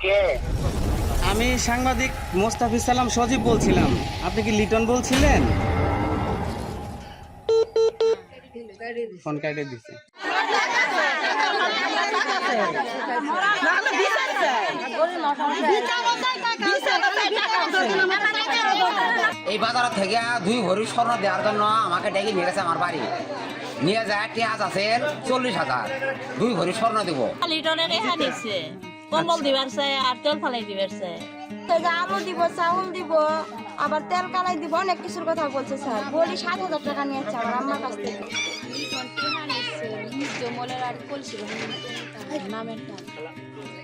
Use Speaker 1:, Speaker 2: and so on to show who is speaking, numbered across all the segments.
Speaker 1: কে?
Speaker 2: আমি সাংবাদিক মোস্তাফিজ সালাম সজীব বলছিলাম। আপনি কি লিটন বলছিলেন? ফোন কাটে দিছে।
Speaker 3: এই বাজার থেকে 2 ভরি স্বর্ণ দেওয়ার জন্য আমাকে ডেকে নিয়ে গেছে আমার বাড়ি। নিয়ে যায় টিয়াজ আছে 40,000, 2 ভরি স্বর্ণ দিব।
Speaker 4: লিটনের রেহা নিচ্ছে, কম্বল দিবার চাই আর তেল ফালাই দিবার চাই।
Speaker 5: আলু দিব, চাউল দিব, আবার তেল কালাই দিব, অনেক কিছুর কথা বলছে স্যার। বলি 7,000 টাকা নিয়েছে আমার আম্মার কাছ থেকে।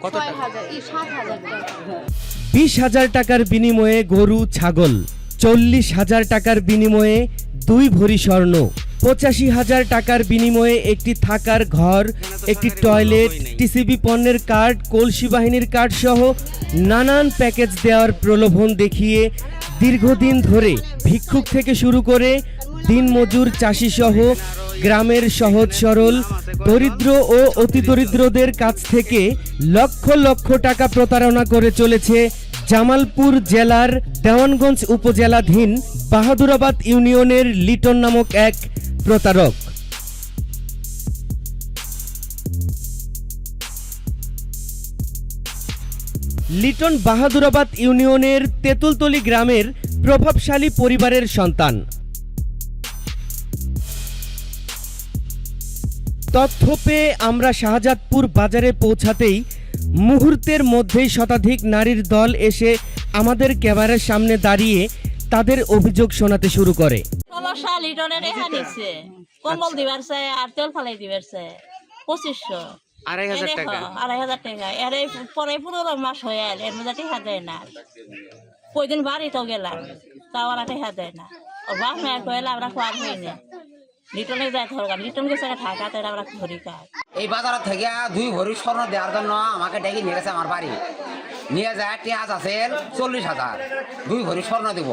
Speaker 2: কত টাকা?
Speaker 6: 20,000 টাকার বিনিময়ে গরু ছাগল, 40,000 টাকার বিনিময়ে 2 ভরি স্বর্ণ, 85,000 টাকার বিনিময়ে একটি থাকার ঘর, একটি টয়লেট, টিসিবি পণ্যের কার্ড, কলসি বাহিনীর কার্ড সহ নানান প্যাকেজ দেওয়ার প্রলোভন দেখিয়ে দীর্ঘদিন ধরে ভিক্ষুক থেকে শুরু করে দিনমজুর চাষি সহ গ্রামের সহজ সরল দরিদ্র ও অতি দরিদ্রদের কাছ থেকে লক্ষ লক্ষ টাকা প্রতারণা করে চলেছে জামালপুর জেলার দেওয়ানগঞ্জ উপজেলাধীন বাহাদুরাবাদ ইউনিয়নের লিটন নামক এক প্রতারক। লিটন বাহাদুরাবাদ ইউনিয়নের তেঁতুলতলী গ্রামের প্রভাবশালী পরিবারের সন্তান। তথ্য পেয়ে আমরা শাহজাদপুর বাজারে পৌঁছাতেই মুহূর্তের মধ্যেই শতাধিক নারীর দল এসে আমাদের ক্যামেরার সামনে দাঁড়িয়ে তাদের অভিযোগ শোনাতে শুরু করে।
Speaker 4: সমস্যা লিটনের রেহা নিচ্ছে, কম্বল দিবার চাই আর তেল ফালাই দিবার চাই। 2500,
Speaker 2: 2,500 টাকা।
Speaker 4: 2,500 টাকা। এর পরে 15 মাস হয়ে গেল, এর মধ্যে টেহা দেয় না। কয়দিন বাড়িতেও গেলাম, তাও আর টেহা দেয় না। ও বাপ মায়ের কইলে আমরা খোয়ার হই না। লিটনে যায় ধরগা, লিটন গেছে ঢাকাতে আমরা ধরি কাজ।
Speaker 3: এই বাজার থেকে 2 ভরি স্বর্ণ দেওয়ার জন্য আমাকে ডেকে নিয়ে গেছে আমার বাড়ি। নিয়ে যায় টিয়াজ আছে 40,000, 2 ভরি স্বর্ণ দিব।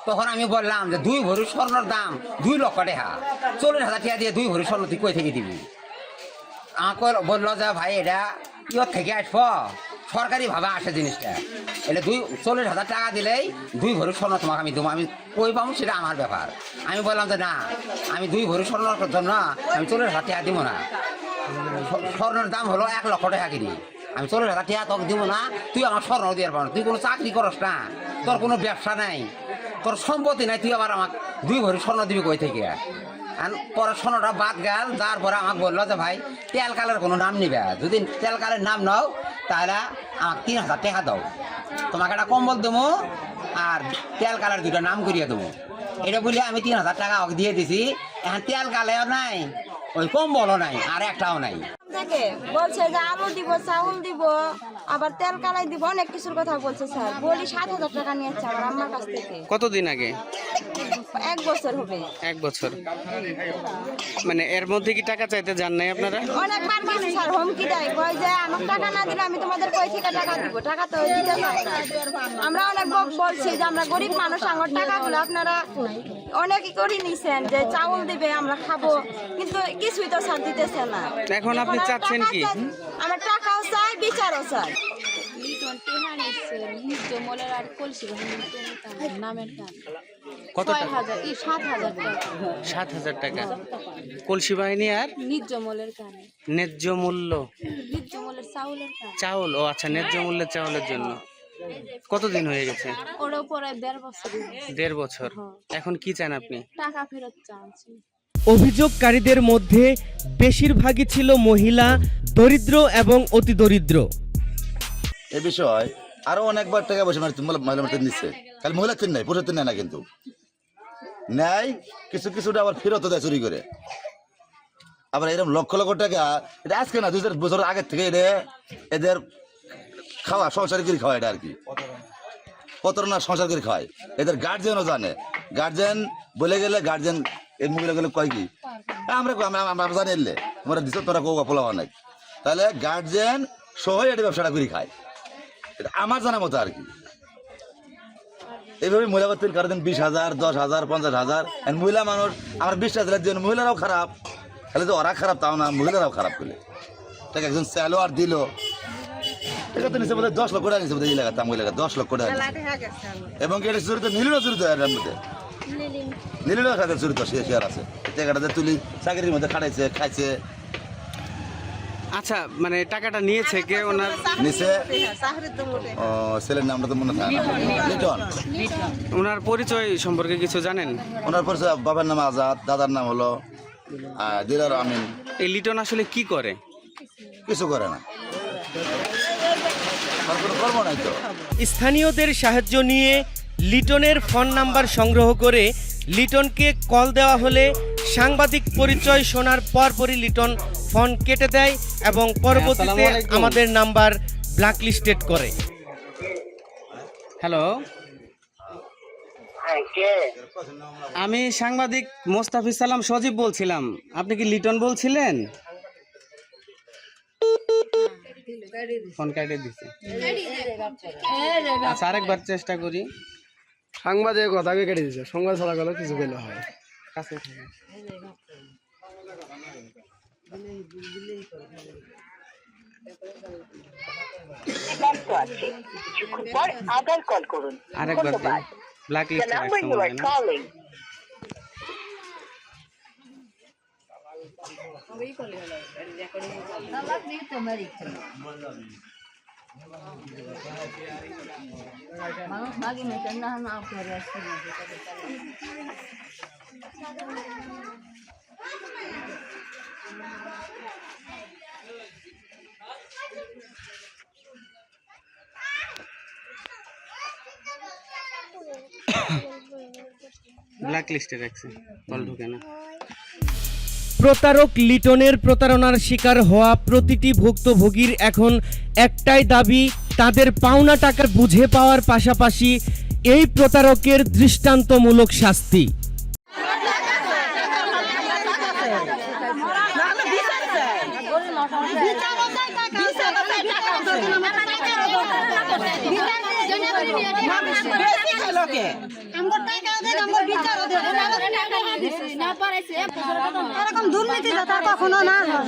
Speaker 3: তখন আমি বললাম যে 2 ভরি স্বর্ণের দাম 2 লক্ষ টাকা, 40,000 টাকা দিয়ে 2 ভরি স্বর্ণ তুই কই থেকে দিবি? আমাকে বললো যে ভাই এটা ইয়র থেকে আসব, সরকারি ভাবে আসে জিনিসটা। এলে 40,000 টাকা দিলেই 2 ভরি স্বর্ণ তোমাকে আমি দেবো। আমি কই পাবো সেটা আমার ব্যাপার। আমি বললাম যে না, আমি 2 ভরি স্বর্ণের জন্য আমি 40,000 টাকা দিব না। স্বর্ণের দাম হলো 1 লক্ষ টাকা কিনি। আমি 40,000 টাকা তোকে দিব না, তুই আমার স্বর্ণ দিয়ে পারো। তুই কোনো চাকরি করস না, তোর কোনো ব্যবসা নাই, তোর সম্পত্তি নাই, তুই আবার আমাকে 2 ভরি স্বর্ণ দিবি কই থেকে? পরে স্বর্ণটা বাদ গেল। তারপরে আমাকে বললো যে ভাই তেল কালের কোনো নাম নিবে, যদি তেল কালের নাম নাও তাহলে আমাকে 3,000 টাকা দাও, তোমাকে একটা কম্বল দেবো আর তেল কালের 2টা নাম করিয়ে দেবো। এটা বলে আমি 3,000 টাকা ওকে দিয়ে দিছি। এখন তেল কালেও নাই, ওই কম্বলও নাই, আর একটাও নাই।
Speaker 5: থেকে বলছে যে আলু দিব, চাউল দিব, আবার তেল কালাই দিব, অনেক কিছুর কথা বলছে স্যার। বলি 7,000 টাকা নিয়েছে আমার আম্মার কাছ থেকে।
Speaker 2: কতদিন আগে?
Speaker 5: 1 বছর হবে।
Speaker 2: 1 বছর। মানে এর মধ্যে কি টাকা চাইতে যান নাই আপনারা?
Speaker 5: অনেকবার গেছি স্যার, হুমকি দেয়, কয় যে আমার টাকা না দিলে আমি তোমাদের কই থেকে টাকা দিব, টাকা তো দিতে চাই না। আমরা অনেক বলছি যে আমরা গরিব মানুষ, আমার টাকাগুলো আপনারা অনেকই করে নিছেন, যে চাউল দিবে আমরা খাবো, কিন্তু কিছুই তো স্যার দিতেছে না।
Speaker 2: এখন আপনি চাচ্ছেন কি?
Speaker 5: আমার টাকাও চাই, বিচারও চাই।
Speaker 2: কত টাকা? 7,000 টাকা। কলসি বাহিনী আর ন্যায্য মূল্য চাউল। ও আচ্ছা, ন্যায্য মূল্যের চাউলের জন্য। কতদিন হয়ে গেছে? 1.5 বছর। এখন কি চান আপনি?
Speaker 5: টাকা ফেরত চাচ্ছি।
Speaker 6: অভিযোগকারীদের মধ্যে বেশিরভাগই ছিল মহিলা, দরিদ্র এবং অতি দরিদ্র।
Speaker 7: এ বিষয় আরো অনেকবার টাকা বসে মহিলা নিচ্ছে, খালি মহিলা তিন নাই, পুরুষের তিন নেয় না, কিন্তু নেয় কিছুটা আবার ফেরত দেয় চুরি করে। আবার এরকম লক্ষ লক্ষ টাকা, এটা আজকে না 2 বছর আগের থেকে এদের খাওয়া, সংসার করে খাওয়া, এটা আর কি প্রতারণা সংসার করে খাওয়ায়। এদের গার্জেনও জানে, গার্জেন বলে গেলে গার্জেন এই মুখে গেলে কয় কি আমরা জানি এলে তোমরা দিচ্ছ, তোরা কৌকা পোলাওয়া নাই, তাহলে গার্জেন সহ এটা ব্যবসাটা করে খায়। এটা আমার জানা মতো আর কি। এইভাবে মহিলা করতে কারো দিন 20,000, 10,000, 50,000। মহিলা মানুষ আমার 20টা দিলে দিন, মহিলারাও খারাপ, তাহলে তো ওরা খারাপ তাও না, মহিলারাও খারাপ করলে টাকা একজন স্যালো আর দিল। এটা তো নিচে বোধ 10 লক্ষ টাকা নিচে বোধ এই এলাকা তামগুলো এলাকা 10 লক্ষ টাকা এবং এটা জড়িত নীলিনও জড়িত এর মধ্যে নীলিনও সাথে জড়িত শেয়ার আছে টাকাটা তুলি চাকরির মধ্যে খাইছে
Speaker 2: আচ্ছা মানে টাকাটা নিয়েছে কে ওনার
Speaker 7: নিচে ছেলের নামটা তো মনে থাকে লিটন
Speaker 2: ওনার পরিচয় সম্পর্কে কিছু জানেন?
Speaker 7: ওনার পরিচয় বাবার নাম আজাদ, দাদার নাম হলো দিলার আমিন।
Speaker 2: এই লিটন আসলে কি করে?
Speaker 7: কিছু করে না, তার কোনো কর্ম নাই তো।
Speaker 6: স্থানীয়দের সাহায্য নিয়ে লিটনের ফোন নাম্বার সংগ্রহ করে লিটনকে কল দেওয়া হলে সাংবাদিক পরিচয় শোনার পরপরই লিটন ফোন কেটে দেয় এবং পরবর্তীতে
Speaker 2: আসসালামু আলাইকুম।
Speaker 6: আমাদের নাম্বার ব্ল্যাকলিস্টেড করে।
Speaker 2: হ্যালো, আমি সাংবাদিক মোস্তাফিজ সালাম সজীব বলছিলাম। আপনি কি লিটন বলছিলেন? ফোন কাটে দিছে। আচ্ছা আরেকবার চেষ্টা করি।
Speaker 1: সাংবাদিক কথা আগে কেটে দিচ্ছে, সংবাদ ছাড়া গেলে কিছু পেলে হয়।
Speaker 2: কাছে থেকে। আরেকবার দিন। ব্ল্যাক লিস্টে রাখতে হবে না। ব্ল্যাক লিস্টে রাখছে, কল ঢুকে না।
Speaker 6: প্রতারক লিটনের প্রতারণার শিকার হওয়া প্রতিটি ভুক্তভোগীর এখন একটাই দাবি, তাদের পাওনা টাকা বুঝে পাওয়ার পাশাপাশি এই প্রতারকের দৃষ্টান্তমূলক শাস্তি।
Speaker 5: এরকম দুর্নীতি যাতে কখনো না হয়।